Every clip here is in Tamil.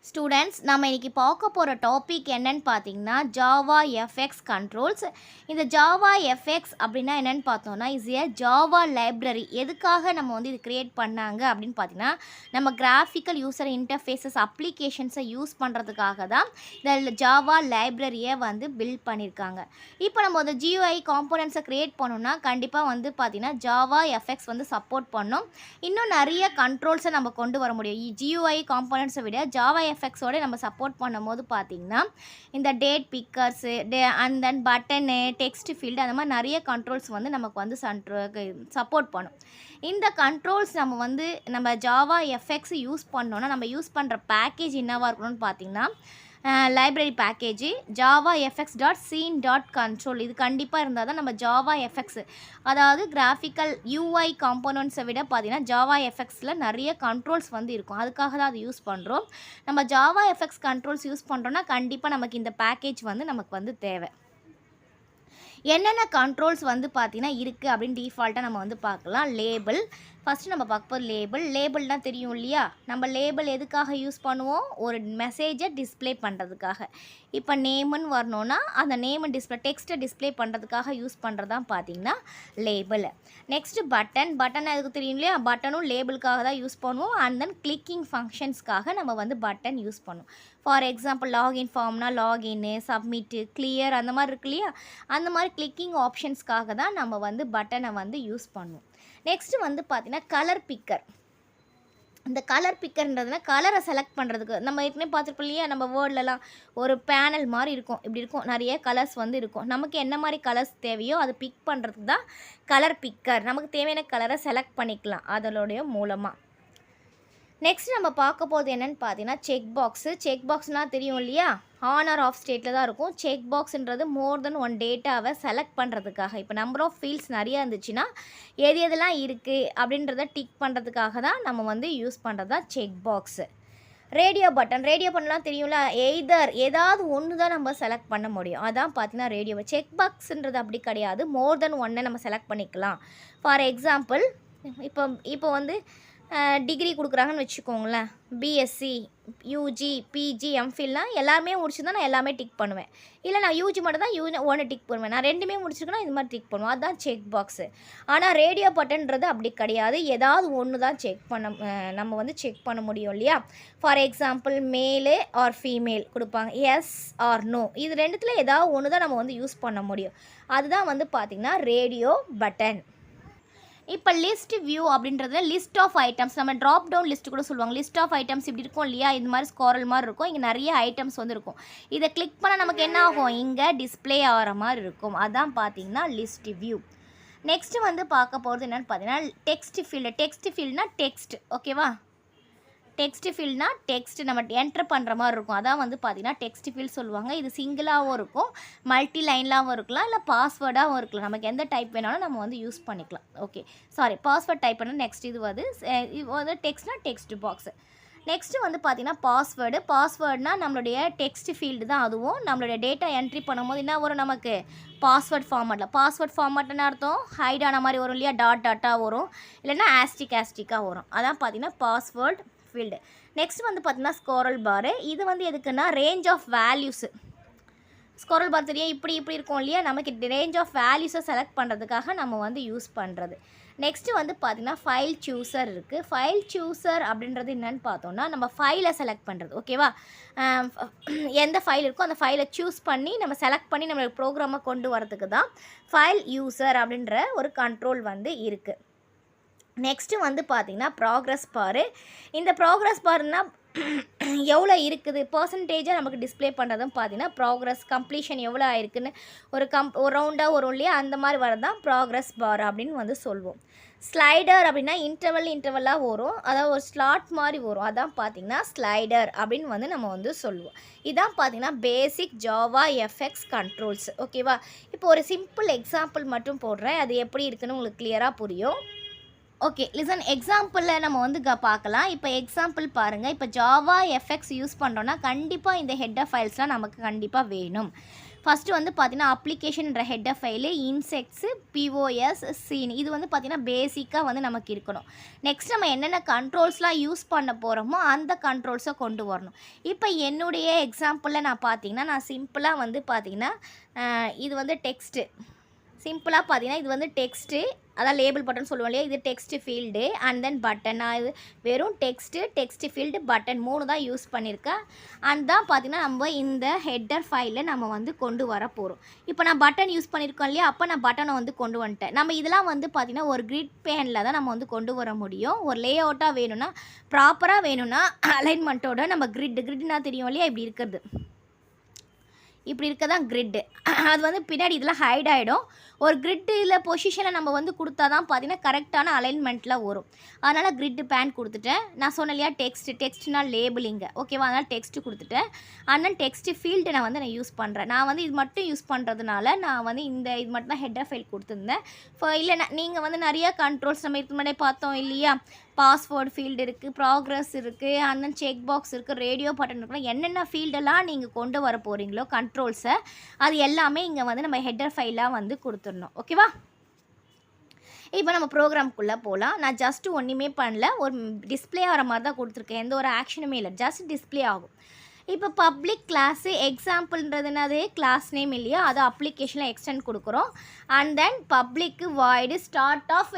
ஸ்டூடெண்ட்ஸ் நம்ம இன்றைக்கி பார்க்க போகிற டாபிக் என்னன்னு பார்த்தீங்கன்னா ஜாவா எஃப்எக்ஸ் கண்ட்ரோல்ஸ். இந்த ஜாவா எஃப்எக்ஸ் அப்படின்னா என்னென்னு பார்த்தோன்னா இஸ் ஏ ஜாவா லைப்ரரி. எதுக்காக நம்ம வந்து இது க்ரியேட் பண்ணாங்க அப்படின்னு பார்த்தீங்கன்னா நம்ம கிராஃபிக்கல் யூசர் இன்டர்ஃபேஸஸ் அப்ளிகேஷன்ஸை யூஸ் பண்ணுறதுக்காக தான் இந்த ஜாவா லைப்ரரியை வந்து பில்ட் பண்ணியிருக்காங்க. இப்போ நம்ம அந்த ஜியூஐ காம்போனன்ட்ஸை க்ரியேட் பண்ணோம்னா கண்டிப்பாக வந்து பார்த்திங்கன்னா ஜாவா எஃப்எக்ஸ் வந்து சப்போர்ட் பண்ணும். இன்னும் நிறைய கண்ட்ரோல்ஸை நம்ம கொண்டு வர முடியும். ஜியூஐ காம்போனன்ட்ஸை விட ஜாவா எஃப்எக்ஸோடு நம்ம சப்போர்ட் பண்ணும்போது பார்த்திங்கன்னா இந்த date pickers and then button text field அந்த மாதிரி நிறைய கண்ட்ரோல்ஸ் வந்து நமக்கு வந்து சப்போர்ட் பண்ணும். இந்த கண்ட்ரோல்ஸ் நம்ம ஜாவா எஃப்எக்ஸ் யூஸ் பண்ணோன்னா நம்ம யூஸ் பண்ணுற பேக்கேஜ் என்னவாக இருக்கணும்னு பார்த்திங்கன்னா library package Java FX dot scene dot control. இது கண்டிப்பாக இருந்தால் தான் நம்ம ஜாவா எஃப்எக்ஸ் அதாவது கிராஃபிக்கல் யூஐ காம்போனன்ட்ஸை விட பார்த்திங்கன்னா ஜாவா எஃப்எக்ஸில் நிறைய கண்ட்ரோல்ஸ் வந்து இருக்கும். அதுக்காக தான் அது யூஸ் பண்ணுறோம். நம்ம ஜாவா எஃப்எக்ஸ் கண்ட்ரோல்ஸ் யூஸ் பண்ணுறோன்னா கண்டிப்பாக நமக்கு இந்த பேக்கேஜ் வந்து நமக்கு வந்து தேவை. என்னென்ன கண்ட்ரோல்ஸ் வந்து பார்த்திங்கன்னா இருக்குது அப்படின்னு டிஃபால்ட்டாக நம்ம வந்து பார்க்கலாம். லேபிள் ஃபஸ்ட்டு நம்ம பார்க்க போது லேபிள்னால் தெரியும் இல்லையா? நம்ம லேபிள் எதுக்காக யூஸ் பண்ணுவோம்? ஒரு மெசேஜை டிஸ்பிளே பண்ணுறதுக்காக. இப்போ நேமுன்னு வரணுன்னா அந்த நேமு டெக்ஸ்ட்டை டிஸ்பிளே பண்ணுறதுக்காக யூஸ் பண்ணுறதான் பார்த்திங்கன்னா லேபிள். நெக்ஸ்ட்டு பட்டன் எதுக்கு தெரியும் இல்லையா? பட்டனும் லேபிளுக்காக தான் யூஸ் பண்ணுவோம். அண்ட் தென் கிளிக்கிங் ஃபங்க்ஷன்ஸ்க்காக நம்ம வந்து பட்டன் யூஸ் பண்ணுவோம். ஃபார் எக்ஸாம்பிள் லாகின் ஃபார்ம்னா லாகின்னு, சப்மிட்டு, கிளியர் அந்த மாதிரி இருக்கு இல்லையா? அந்த மாதிரி கிளிக்கிங் ஆப்ஷன்ஸ்க்காக தான் நம்ம வந்து பட்டனை வந்து யூஸ் பண்ணுவோம். நெக்ஸ்ட்டு வந்து பார்த்திங்கன்னா கலர் பிக்கர். இந்த கலர் பிக்கர்ன்றதுனா கலரை செலக்ட் பண்ணுறதுக்கு நம்ம ஏற்கனவே பார்த்துருப்போம் இல்லையா? நம்ம வேர்ட்லலாம் ஒரு பேனல் மாதிரி இருக்கும், இப்படி இருக்கும், நிறைய கலர்ஸ் வந்து இருக்கும். நமக்கு என்ன மாதிரி கலர்ஸ் தேவையோ அதை பிக் பண்ணுறதுக்கு தான் கலர் பிக்கர். நமக்கு தேவையான கலரை செலக்ட் பண்ணிக்கலாம் அதனுடைய மூலமாக. நெக்ஸ்ட் நம்ம பார்க்க போது என்னென்னு பார்த்தீங்கன்னா செக் பாக்ஸ்னால் தெரியும் இல்லையா? ஆன் ஆர் ஆஃப் ஸ்டேட்டில் தான் இருக்கும். செக் பாக்ஸ்ன்றது மோர் தென் ஒன் டேட்டாவை செலக்ட் பண்ணுறதுக்காக. இப்போ நம்பர் ஆஃப் ஃபீல்ட்ஸ் நிறையா இருந்துச்சுன்னா எதெல்லாம் இருக்குது அப்படின்றத டிக் பண்ணுறதுக்காக தான் நம்ம வந்து யூஸ் பண்ணுறது தான் செக் பாக்ஸு. ரேடியோ பட்டன்லாம் தெரியும்ல? ஏதாவது ஒன்று தான் நம்ம செலக்ட் பண்ண முடியும். அதான் பார்த்தீங்கன்னா ரேடியோ. செக் பாக்ஸ்ன்றது அப்படி கிடையாது, மோர் தென் ஒன்னை நம்ம செலக்ட் பண்ணிக்கலாம். ஃபார் எக்ஸாம்பிள் இப்போ வந்து டிகிரி கொடுக்குறாங்கன்னு வச்சுக்கோங்களேன். பிஎஸ்சி, யூஜி, பிஜி, எம்ஃபில்லாம் எல்லாமே முடிச்சுருந்தா நான் எல்லாமே டிக் பண்ணுவேன். இல்லை நான் யூஜி மட்டும் தான் ஒன்று டிக் பண்ணுவேன். நான் ரெண்டுமே முடிச்சிருக்கேன்னா இது மாதிரி டிக் பண்ணுவேன். அதுதான் செக் பாக்ஸு. ஆனால் ரேடியோ பட்டன்றது அப்படி கிடையாது. ஏதாவது ஒன்று தான் நம்ம வந்து செக் பண்ண முடியும் இல்லையா? ஃபார் எக்ஸாம்பிள் மேலு ஆர் ஃபீமேல் கொடுப்பாங்க, எஸ் ஆர் நோ. இது ரெண்டுத்தில் ஏதாவது ஒன்று தான் நம்ம வந்து யூஸ் பண்ண முடியும். அதுதான் வந்து பார்த்திங்கன்னா ரேடியோ பட்டன். இப்போ லிஸ்ட் வியூ அப்படின்றதுல லிஸ்ட் ஆஃப் ஐட்டம்ஸ், நம்ம ட்ராப் டவுன் லிஸ்ட் கூட சொல்லுவாங்க. லிஸ்ட் ஆஃப் ஐட்டம்ஸ் இப்படி இருக்கும் இல்லையா? இந்த மாதிரி ஸ்கோரல் மாதிரி இருக்கும். இங்கே நிறைய ஐட்டம்ஸ் வந்து இருக்கும். இதை கிளிக் பண்ணால் நமக்கு என்ன ஆகும்? இங்கே டிஸ்பிளே ஆகிற மாதிரி இருக்கும். அதான் பார்த்தீங்கன்னா லிஸ்ட் வியூ. நெக்ஸ்ட்டு வந்து பார்க்க போகிறது என்னென்னு பார்த்தீங்கன்னா டெக்ஸ்ட் ஃபீல்டுனா டெக்ஸ்ட். ஓகேவா? டெக்ஸ்ட் ஃபீல்ட்னா டெக்ஸ்ட் நம்ம என்ட்ரு பண்ணுற மாதிரி இருக்கும். அதான் வந்து பார்த்திங்கன்னா டெக்ஸ்ட் ஃபீல்ட் சொல்லுவாங்க. இது சிங்கிளாகவும் இருக்கும், மல்டி லைன்லாகவும் இருக்கலாம், இல்லை பாஸ்வேர்டாகவும் இருக்கலாம். நமக்கு எந்த டைப் வேணாலும் நம்ம வந்து யூஸ் பண்ணிக்கலாம். பாஸ்வேர்ட் டைப் பண்ணால் நெக்ஸ்ட் இது வந்து டெக்ஸ்ட்னா டெக்ஸ்ட் பாக்ஸு. நெக்ஸ்ட்டு வந்து பார்த்திங்கன்னா பாஸ்வேர்டுனால் நம்மளுடைய டெக்ஸ்ட் ஃபீல்டு தான். அதுவும் நம்மளுடைய டேட்டா என்ட்ரி பண்ணும்போது என்ன வரும்? நமக்கு பாஸ்வேர்ட் ஃபார்மேட்னு அர்த்தம் ஹைட் ஆன மாதிரி வரும் இல்லையா? டாட்டாக வரும், இல்லைன்னா ஆஸ்டிக்காக வரும். அதான் பார்த்திங்கன்னா பாஸ்வேர்ட் ஃபீல்டு. நெக்ஸ்ட் வந்து பார்த்திங்கன்னா ஸ்கோரல் பாரு. இது வந்து எதுக்குன்னா ரேஞ்ச் ஆஃப் வேல்யூஸு. ஸ்கோரல் பார் தெரியும், இப்படி இருக்கும் இல்லையா? நமக்கு ரேஞ்ச் ஆஃப் வேல்யூஸை செலக்ட் பண்ணுறதுக்காக நம்ம வந்து யூஸ் பண்ணுறது. நெக்ஸ்ட்டு வந்து பார்த்திங்கன்னா ஃபைல் சூஸர் இருக்குது. ஃபைல் சூஸர் அப்படின்றது என்னென்னு பார்த்தோன்னா நம்ம ஃபைலை செலக்ட் பண்ணுறது. ஓகேவா? எந்த ஃபைல் இருக்கோ அந்த ஃபைலை சூஸ் பண்ணி நம்ம செலக்ட் பண்ணி நம்ம ப்ரோக்ராமை கொண்டு வரதுக்கு தான் ஃபைல் யூஸர் அப்படின்ற ஒரு கண்ட்ரோல் வந்து இருக்குது. நெக்ஸ்ட்டு வந்து பார்த்திங்கன்னா ப்ராக்ரஸ் பாரு. இந்த ப்ராக்ரஸ் பார்னால் எவ்வளோ இருக்குது பர்சன்டேஜாக நமக்கு டிஸ்பிளே பண்ணுறதும் பார்த்திங்கன்னா ப்ராக்ரஸ் கம்ப்ளீஷன் எவ்வளோ ஆயிருக்குன்னு ஒரு ரவுண்டாக வரும் இல்லையா? அந்த மாதிரி வரதான் ப்ராக்ரஸ் பார் அப்படின்னு வந்து சொல்வோம். ஸ்லைடர் அப்படின்னா இன்டர்வல்லாக வரும், அதாவது ஒரு ஸ்லாட் மாதிரி வரும். அதான் பார்த்திங்கன்னா ஸ்லைடர் அப்படின்னு வந்து நம்ம வந்து சொல்லுவோம். இதான் பார்த்திங்கன்னா பேசிக் ஜாவா எஃப்எக்ஸ் கண்ட்ரோல்ஸ். ஓகேவா? இப்போ ஒரு சிம்பிள் எக்ஸாம்பிள் மட்டும் போடுறேன், அது எப்படி இருக்குன்னு உங்களுக்கு கிளியராக புரியும். லிசன். எக்ஸாம்பிளில் நம்ம வந்து பார்க்கலாம். இப்போ எக்ஸாம்பிள் பாருங்கள். இப்போ ஜாவா எஃப்எக்ஸ் யூஸ் பண்ணுறோன்னா கண்டிப்பாக இந்த ஹெட்டர் ஃபைல்ஸ்லாம் நமக்கு கண்டிப்பாக வேணும். ஃபஸ்ட்டு வந்து பார்த்தீங்கன்னா அப்ளிகேஷன்ன்ற ஹெட்டர் ஃபைலு இன்செக்ட்ஸு பிஓஎஸ் சீன் இது வந்து பார்த்திங்கன்னா பேசிக்காக வந்து நமக்கு இருக்கணும். நெக்ஸ்ட் நம்ம என்னென்ன கண்ட்ரோல்ஸ்லாம் யூஸ் பண்ண போகிறோமோ அந்த கண்ட்ரோல்ஸை கொண்டு வரணும். இப்போ என்னுடைய எக்ஸாம்பிளில் நான் பார்த்தீங்கன்னா நான் சிம்பிளாக வந்து பார்த்திங்கன்னா இது வந்து டெக்ஸ்ட்டு சிம்பிளாக பார்த்தீங்கன்னா இது வந்து டெக்ஸ்ட்டு அதான் லேபிள் பட்டன் சொல்லுவோம் இல்லையா, இது text field and then button. நான் இது வெறும் டெக்ஸ்ட் ஃபீல்டு பட்டன் 3 தான் யூஸ் பண்ணியிருக்கேன். அண்ட் தான் பார்த்திங்கன்னா நம்ம இந்த ஹெட்டர் ஃபைலில் நம்ம வந்து கொண்டு வர போகிறோம். இப்போ நான் பட்டன் யூஸ் பண்ணியிருக்கோம் இல்லையா, அப்போ நான் பட்டனை வந்து கொண்டு வந்துட்டேன். நம்ம இதெல்லாம் வந்து பார்த்திங்கன்னா ஒரு கிரிட் பேனில் தான் நம்ம வந்து கொண்டு வர முடியும். ஒரு லே அவுட்டாக வேணும்னா ப்ராப்பராக வேணும்னா அலைன்மெண்ட்டோட நம்ம கிரிட்னா தெரியும் இல்லையா, இப்படி இருக்கிறது இப்படி இருக்க தான் கிரிட்டு. அது வந்து பின்னாடி இதெல்லாம் ஹைட் ஆகிடும். ஒரு கிரிட்டில் பொசிஷனை நம்ம வந்து கொடுத்தா தான் பார்த்தீங்கன்னா கரெக்டான அலைன்மெண்ட்டில் வரும். அதனால் கிரிட்டு பேன் கொடுத்துட்டேன். நான் சொன்னேன் இல்லையா டெக்ஸ்ட்னா லேபிளிங்க ஓகேவா, அதனால் டெக்ஸ்ட்டு கொடுத்துட்டேன். அதனால் டெக்ஸ்ட் ஃபீல்டு நான் யூஸ் பண்ணுறேன். நான் வந்து இது மட்டும் யூஸ் பண்ணுறதுனால நான் வந்து இது மட்டும் தான் ஹெட்டர் ஃபைல் கொடுத்துருந்தேன். இல்லை நீங்கள் வந்து நிறையா கண்ட்ரோல்ஸ் நம்ம இதுக்கு முன்னாடியே பார்த்தோம் இல்லையா, பாஸ்வேர்டு ஃபீல்டு இருக்குது, ப்ராக்ரஸ் இருக்குது, அண்ட் தென் செக் பாக்ஸ் இருக்குது, ரேடியோ பட்டன் இருக்குன்னா என்னென்ன ஃபீல்டெல்லாம் நீங்கள் கொண்டு வர போகிறீங்களோ கண்ட்ரோல்ஸை அது எல்லாமே இங்கே வந்து நம்ம ஹெட்டர் ஃபைலாக வந்து கொடுத்துடணும். ஓகேவா, இப்போ நம்ம ப்ரோக்ராம்குள்ளே போகலாம். நான் ஜஸ்ட்டு ஒன்றுமே பண்ணல, ஒரு டிஸ்பிளே ஆகிற மாதிரி தான் கொடுத்துருக்கேன். எந்த ஒரு ஆக்ஷனுமே இல்லை, ஜஸ்ட் டிஸ்பிளே ஆகும். இப்போ பப்ளிக் கிளாஸு எக்ஸாம்பிள்ன்றது என்னது கிளாஸ் நேம் இல்லையா, அது அப்ளிகேஷனில் எக்ஸ்டெண்ட் கொடுக்குறோம். அண்ட் தென் பப்ளிக்கு வாய்டு ஸ்டார்ட் ஆஃப்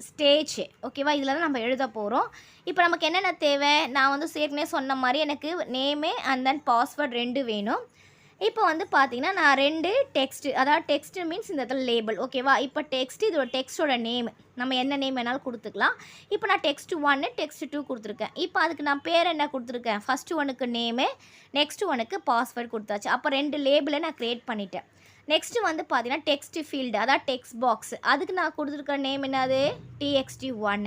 ஸ்டேஜ் ஓகேவா, இதில் தான் நம்ம எழுத போகிறோம். இப்போ நமக்கு என்னென்ன தேவை, நான் வந்து ஏற்கனவே சொன்ன மாதிரி எனக்கு நேமு அண்ட் தென் பாஸ்வேர்ட் 2 வேணும். இப்போ வந்து பார்த்திங்கன்னா நான் 2 டெக்ஸ்ட்டு, அதாவது டெக்ஸ்ட்டு மீன்ஸ் இந்த இடத்துல லேபிள் ஓகேவா. இப்போ டெக்ஸ்ட்டு இதோட டெக்ஸ்ட்டோட நேம் நம்ம என்ன நேம் வேணாலும் கொடுத்துக்கலாம். இப்போ நான் டெக்ஸ்ட் 1 டெக்ஸ்ட் 2 கொடுத்துருக்கேன். இப்போ அதுக்கு நான் பேர் என்ன கொடுத்துருக்கேன், ஃபஸ்ட்டு ஒனுக்கு நேமு நெக்ஸ்ட் ஒனுக்கு பாஸ்வேர்ட் கொடுத்தாச்சு. அப்போ 2 லேபிளை நான் க்ரியேட் பண்ணிட்டேன். நெக்ஸ்ட்டு வந்து பார்த்தீங்கன்னா டெக்ஸ்ட் ஃபீல்டு அதாவது டெக்ஸ்ட் பாக்ஸ், அதுக்கு நான் கொடுத்துருக்க நேம் என்னது txt1.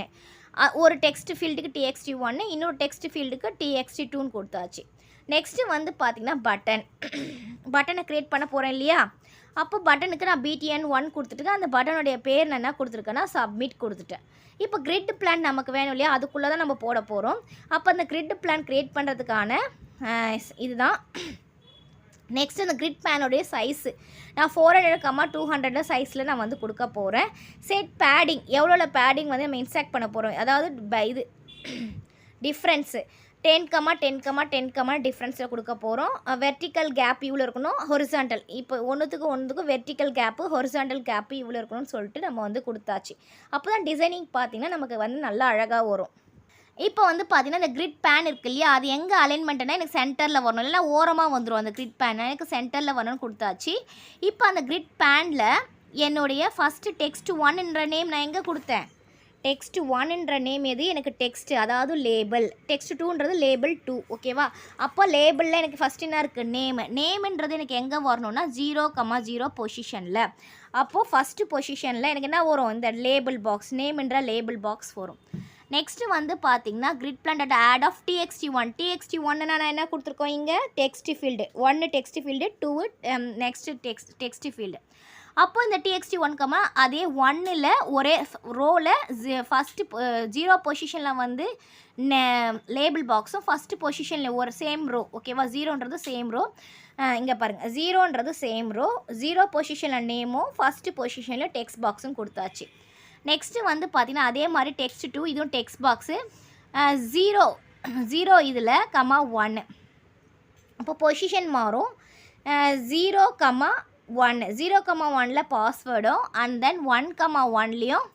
ஒரு டெக்ஸ்ட் ஃபீல்டுக்கு txt1 இன்னொரு டெக்ஸ்ட் ஃபீல்டுக்கு txt2ன்னு கொடுத்தாச்சு. நெக்ஸ்ட்டு வந்து பார்த்திங்கன்னா பட்டனை க்ரியேட் பண்ண போகிறேன் இல்லையா, அப்போ பட்டனுக்கு நான் btn1 கொடுத்துட்டு அந்த பட்டனுடைய பேர் நான் என்ன கொடுத்துருக்கேன்னா சப்மிட் கொடுத்துட்டேன். இப்போ கிரிட் பிளான் நமக்கு வேணும் இல்லையா, அதுக்குள்ளே தான் நம்ம போட போகிறோம். அப்போ அந்த கிரிட் பிளான் க்ரியேட் பண்ணுறதுக்கான இதுதான். நெக்ஸ்ட் அந்த கிரிட் பேனோடைய சைஸு நான் 400, 200 சைஸில் நான் வந்து கொடுக்க போகிறேன். செட் பேடிங் எவ்வளோ பேடிங் வந்து நம்ம இன்செக்ட் பண்ண போகிறோம், அதாவது இது டிஃப்ரென்ஸு 10, 10, 10 கொடுக்க போகிறோம். வெர்டிக்கல் கேப் இவ்வளோ இருக்கணும், ஹொரிசாண்டல் இப்போ ஒன்றுத்துக்கு வெர்டிக்கல் கேப்பு ஹொரிசாண்டல் கேப்பு இவ்வளோ இருக்கணும்னு சொல்லிட்டு நம்ம வந்து கொடுத்தாச்சு. அப்போ தான் டிசைனிங் பார்த்திங்கன்னா நமக்கு வந்து நல்லா அழகாக வரும். இப்போ வந்து பார்த்திங்கன்னா இந்த கிரிட் பேன் இருக்கு இல்லையா, அது எங்கே அலைன்மெண்ட்னா எனக்கு சென்டரில் வரணும், இல்லைனா ஓரமாக வந்துடும். அந்த கிரிட் பேன் எனக்கு சென்டரில் வரணும்னு கொடுத்தாச்சு. இப்போ அந்த கிரிட் பேனில் என்னுடைய ஃபஸ்ட்டு டெக்ஸ்ட் 1ன்ற நேம் நான் எங்கே கொடுத்தேன், டெக்ஸ்ட் 1ன்ற நேம் எது எனக்கு டெக்ஸ்ட்டு அதாவது லேபிள், டெக்ஸ்ட் 2ன்றது லேபிள் 2 ஓகேவா. அப்போ லேபிளில் எனக்கு ஃபஸ்ட் என்ன இருக்குது நேமுன்றது எனக்கு எங்கே வரணும்னா 0,0 பொசிஷனில். அப்போது ஃபஸ்ட்டு பொசிஷனில் எனக்கு என்ன வரும், இந்த லேபிள் பாக்ஸ் நேம்ன்ற லேபிள் பாக்ஸ் வரும். நெக்ஸ்ட்டு வந்து பார்த்திங்கன்னா grid pane dot add of txt1 நான் என்ன கொடுத்துருக்கோம் இங்கே text field 1 text field 2 next text field. அப்போ இந்த txt1 அதே 1ல் ஒரே ரோவில் ஃபஸ்ட்டு 0 பொசிஷனில் வந்து லேபிள் பாக்ஸும் ஃபஸ்ட்டு பொசிஷனில் ஒரு சேம் ரோ ஓகேவா. 0ன்றது சேம் ரோ, இங்கே பாருங்கள் 0ன்றது சேம் ரோ, 0 பொசிஷனில் நேமும் ஃபஸ்ட்டு பொசிஷனில் டெக்ஸ்ட் பாக்ஸும் கொடுத்தாச்சு. நெக்ஸ்ட்டு வந்து பார்த்திங்கன்னா அதே மாதிரி டெக்ஸ்ட் 2 இதுவும் டெக்ஸ்ட் பாக்ஸு 0 இதில் 1 அப்போ பொசிஷன் மாறும் 0,1 0,1ல் பாஸ்வேர்டும் அண்ட் தென் 1,1லேயும்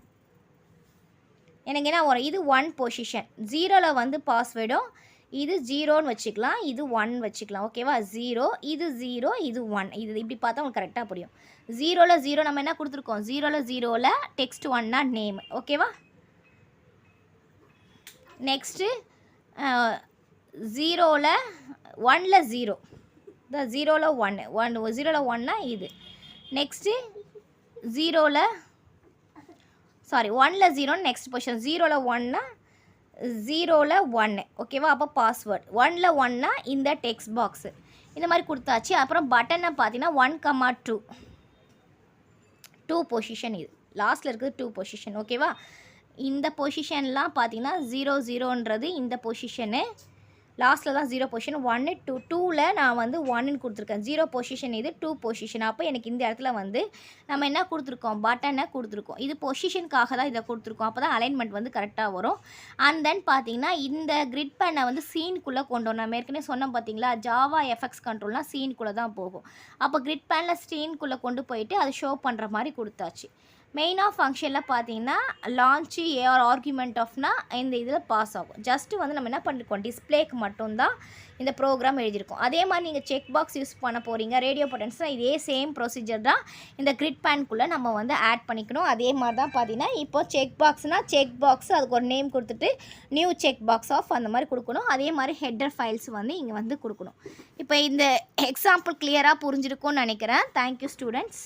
எனக்கு என்ன வரும், இது 1 பொசிஷன் 0ல் வந்து பாஸ்வேர்டும் இது 0ன்னு வச்சுக்கலாம், இது 1 வச்சுக்கலாம் ஓகேவா. 0 இது 0 இது 1 இது இப்படி பார்த்தா உங்களுக்கு கரெக்டாக புரியும். 0ல் 0 நம்ம என்ன கொடுத்துருக்கோம், 0ல் டெக்ஸ்ட் 1னா நேம் ஓகேவா. நெக்ஸ்ட்டு 0ல் 1ல் 0 இந்த 0ல் 0ல் 1னா இது. நெக்ஸ்ட்டு 0ல் 1ல் 0 நெக்ஸ்ட் பொசிஷன் 0ல் 1னா 0ல் 1 ஓகேவா. அப்போ பாஸ்வேர்ட் 1ல் 1னா இந்த டெக்ஸ்ட் பாக்ஸு இந்த மாதிரி கொடுத்தாச்சு. அப்புறம் பட்டனை பார்த்தீங்கன்னா 1,2 பொசிஷன் இது லாஸ்ட்டில் இருக்குது 2 பொசிஷன் ஓகேவா. இந்த பொசிஷன்லாம் பார்த்தீங்கன்னா 0,0ன்றது இந்த பொசிஷனு லாஸ்ட்டில் தான் 0 பொசிஷன் 1 2 2ல் நான் வந்து 1ன்னு கொடுத்துருக்கேன். 0 பொசிஷன் இது 2 பொசிஷன். அப்போ எனக்கு இந்த இடத்துல வந்து நம்ம என்ன கொடுத்துருக்கோம், பட்டனை கொடுத்துருக்கோம். இது பொசிஷனுக்காக தான் இதை கொடுத்துருக்கோம். அப்போ தான் அலைன்மெண்ட் வந்து கரெக்டாக வரும். அண்ட் தென் பார்த்தீங்கன்னா இந்த கிரிட் பேனை வந்து சீனுக்குள்ளே கொண்டு வரும். நம்ம ஏற்கனவே சொன்னோம் பார்த்தீங்களா, ஜாவா எஃப்எக்ஸ் கண்ட்ரோல்னால் சீனுக்குள்ளே தான் போகும். அப்போ கிரிட் பேனில் சீனுக்குள்ளே கொண்டு போயிட்டு அதை ஷோ பண்ணுற மாதிரி கொடுத்தாச்சு. மெயின் ஆஃப் ஃபங்க்ஷனில் பார்த்தீங்கன்னா லான்ச்சு ஏஆர் ஆர்குமெண்ட் ஆஃப்னா இந்த இதில் பாஸ் ஆகும். ஜஸ்ட்டு வந்து நம்ம என்ன பண்ணிருக்கோம், டிஸ்பிளேக்கு மட்டும்தான் இந்த ப்ரோக்ராம் எழுதியிருக்கோம். அதே மாதிரி நீங்கள் செக் பாக்ஸ் யூஸ் பண்ண போகிறீங்க, ரேடியோ பட்டன்ஸ்னால் இதே சேம் ப்ரொசீஜர் தான் இந்த கிரிட் பேனுக்குள்ளே நம்ம வந்து ஆட் பண்ணிக்கணும். அதே மாதிரி தான் பார்த்தீங்கன்னா இப்போ செக் பாக்ஸ்னால் செக் பாக்ஸ் அதுக்கு ஒரு நேம் கொடுத்துட்டு நியூ செக் பாக்ஸ் ஆஃப் அந்த மாதிரி கொடுக்கணும். அதே மாதிரி ஹெட்டர் ஃபைல்ஸ் வந்து இங்கே வந்து கொடுக்கணும். இப்போ இந்த எக்ஸாம்பிள் கிளியராக புரிஞ்சிருக்கும்னு நினைக்கிறேன். Thank you students.